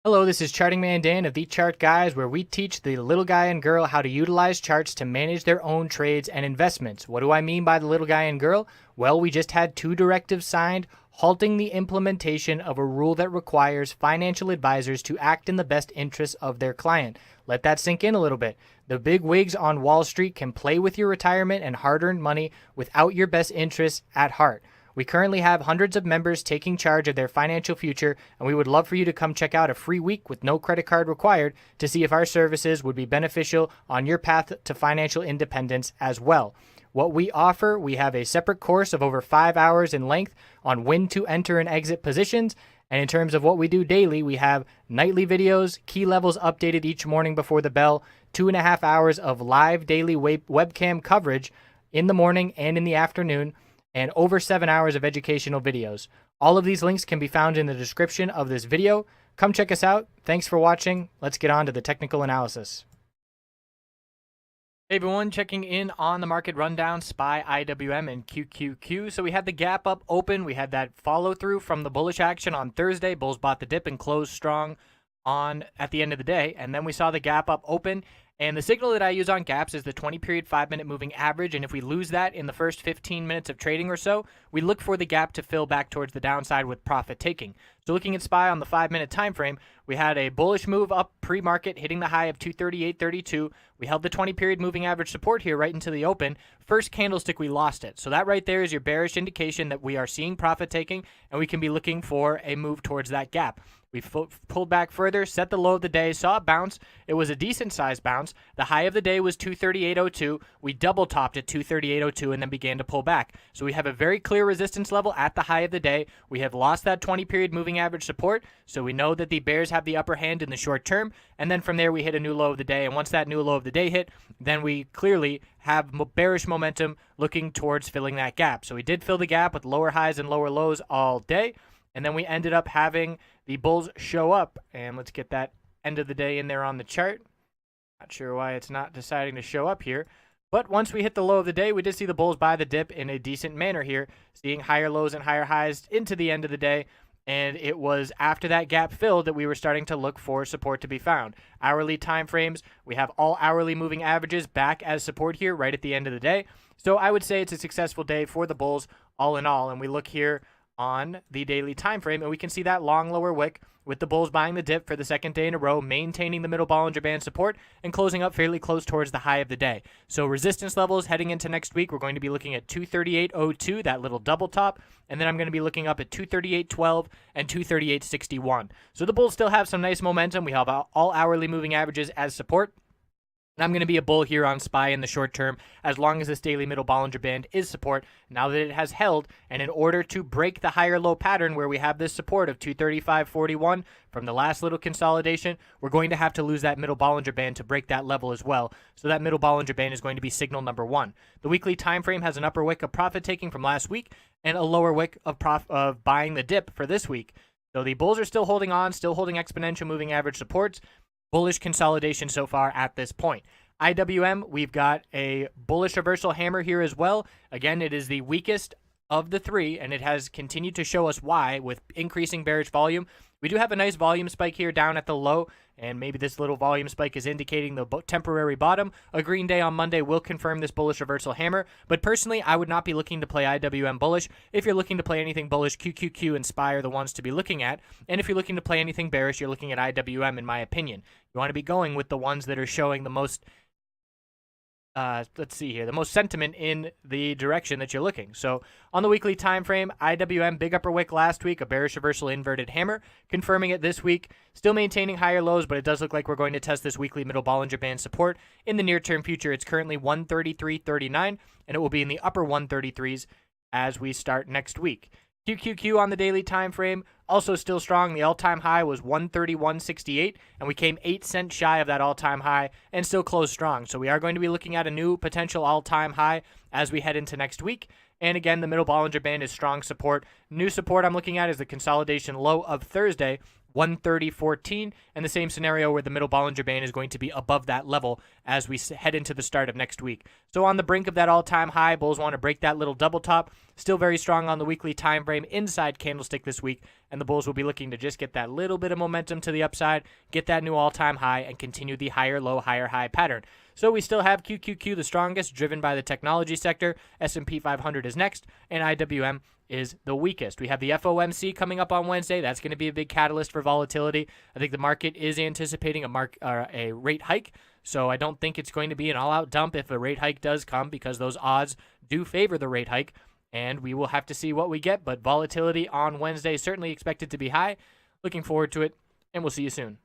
Hello, this is Charting Man Dan of TheChartGuys, where we teach the little guy and girl how to utilize charts to manage their own trades and investments. What do I mean by the little guy and girl? Well, we just had two directives signed halting the implementation of a rule that requires financial advisors to act in the best interests of their client. Let that sink in a little bit. The big wigs on Wall Street can play with your retirement and hard-earned money without your best interests at heart. We currently have hundreds of members taking charge of their financial future, and we would love for you to come check out a free week with no credit card required to see if our services would be beneficial on your path to financial independence as well. What we offer, we have a separate course of over 5 hours in length on when to enter and exit positions. And in terms of what we do daily, we have nightly videos, key levels updated each morning before the bell, 2.5 hours of live daily webcam coverage in the morning and in the afternoon, and over 7 hours of educational videos. All of these links can be found in the description of this video. Come check us out. Thanks for watching. Let's get on to the technical analysis. Hey everyone, checking in on the market rundown, SPY, IWM, and QQQ. So we had the gap up open. We had that follow through from the bullish action on Thursday. Bulls bought the dip and closed strong at the end of the day. And then we saw the gap up open. And the signal that I use on gaps is the 20-period 5-minute moving average. And if we lose that in the first 15 minutes of trading or so, we look for the gap to fill back towards the downside with profit taking. So looking at SPY on the 5-minute time frame, we had a bullish move up pre-market, hitting the high of 238.32. We held the 20-period moving average support here right into the open. First candlestick, we lost it. So that right there is your bearish indication that we are seeing profit taking, and we can be looking for a move towards that gap. We pulled back further, set the low of the day, saw a bounce. It was a decent-sized bounce. The high of the day was 238.02. We double-topped at 238.02 and then began to pull back. So we have a very clear resistance level at the high of the day. We have lost that 20-period moving average support, so we know that the bears have the upper hand in the short term. And then from there, we hit a new low of the day. And once that new low of the day hit, then we clearly have bearish momentum looking towards filling that gap. So we did fill the gap with lower highs and lower lows all day. And then we ended up having the bulls show up. And let's get that end of the day in there on the chart. Not sure why it's not deciding to show up here. But once we hit the low of the day, we did see the bulls buy the dip in a decent manner here, seeing higher lows and higher highs into the end of the day. And it was after that gap filled that we were starting to look for support to be found. Hourly time frames, we have all hourly moving averages back as support here right at the end of the day. So I would say it's a successful day for the bulls all in all. And we look here on the daily time frame, and we can see that long lower wick with the bulls buying the dip for the second day in a row, maintaining the middle Bollinger Band support and closing up fairly close towards the high of the day. So resistance levels heading into next week, we're going to be looking at 238.02, that little double top, and then I'm going to be looking up at 238.12 and 238.61. So the bulls still have some nice momentum. We have all hourly moving averages as support. I'm going to be a bull here on SPY in the short term as long as this daily middle Bollinger Band is support now that it has held. And in order to break the higher low pattern where we have this support of 235.41 from the last little consolidation, we're going to have to lose that middle Bollinger Band to break that level as well. So that middle Bollinger Band is going to be signal number one. The weekly time frame has an upper wick of profit taking from last week and a lower wick of buying the dip for this week. So the bulls are still holding on, still holding exponential moving average supports. Bullish consolidation so far at this point. IWM, we've got a bullish reversal hammer here as well. Again, it is the weakest of the three, and it has continued to show us why with increasing bearish volume. We do have a nice volume spike here down at the low, and maybe this little volume spike is indicating the temporary bottom. A green day on Monday will confirm this bullish reversal hammer, but personally, I would not be looking to play IWM bullish. If you're looking to play anything bullish, QQQ and SPY are the ones to be looking at, and if you're looking to play anything bearish, you're looking at IWM in my opinion. You want to be going with the ones that are showing the most let's see here, the most sentiment in the direction that you're looking. So on the weekly time frame, IWM big upper wick last week, a bearish reversal inverted hammer, confirming it this week, still maintaining higher lows, but it does look like we're going to test this weekly middle Bollinger Band support in the near term future. It's currently 133.39, and it will be in the upper 133s as we start next week. QQQ on the daily time frame, also still strong. The all-time high was 131.68, and we came 8 cents shy of that all-time high and still closed strong. So we are going to be looking at a new potential all-time high as we head into next week. And again, the middle Bollinger Band is strong support. New support I'm looking at is the consolidation low of Thursday 130.14, and the same scenario where the middle Bollinger Band is going to be above that level as we head into the start of next week. So on the brink of that all-time high, bulls want to break that little double top. Still very strong on the weekly time frame inside candlestick this week, and the bulls will be looking to just get that little bit of momentum to the upside, get that new all-time high, and continue the higher low, higher high pattern. So we still have QQQ the strongest, driven by the technology sector. S&P 500 is next, and IWM is the weakest. We have the FOMC coming up on Wednesday. That's going to be a big catalyst for volatility. I think the market is anticipating a rate hike, so I don't think it's going to be an all-out dump if a rate hike does come, because those odds do favor the rate hike, and we will have to see what we get. But volatility on Wednesday is certainly expected to be high. Looking forward to it, and we'll see you soon.